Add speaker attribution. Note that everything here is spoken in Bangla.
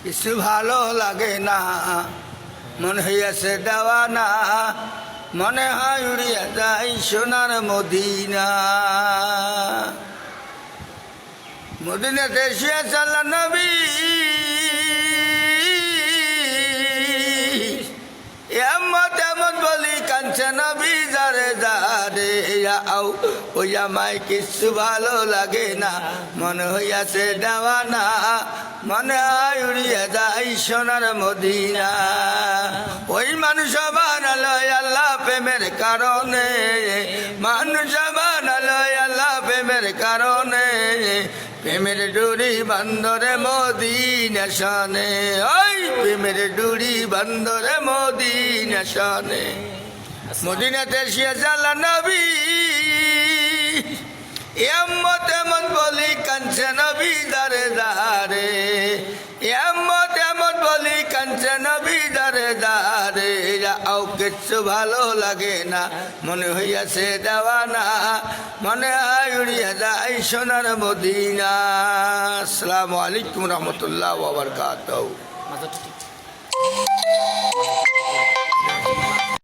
Speaker 1: কিছু ভালো লাগে না, মনে হইয়াছে দেওয়ানা, মনে হয় উড়িয়া যাই সোনার মদিনা। মদিনাতে শুয়ে চাল্লা নবী, এমত এমত বলি কাঞ্চে নবী যারে যারে আও ওই আমায় কিছু ভালো লাগে না, মনে হইয়াছে দেওয়ানা, মনে হয় উড়িয়া যাই সোনার মদিনা। ওই মানুষ বানালো আল্লাহ প্রেমের কারণে, মানুষ বানালো আল্লাহ প্রেমের কারণে, প্রেমের ডুরি বান্দরে মদিনা শানে, ওই প্রেমের ডুরি বান্দরে মদিনা শানে। মদিনাতে শুয়ে চাল্লা নবী, এমত এমত বলি কাঞ্চে নবী দারে দারে, এমত এমত বলি কাঞ্চে নবী দারে দারে আও কিচ্ছু ভালো লাগে না, মনে হইয়াছে দেওয়ানা, মনে হয় উড়িয়া যাই সোনার মদিনা। আসসালামু আলাইকুম রহমতুল্লাহ ওয়া বারাকাতুহু।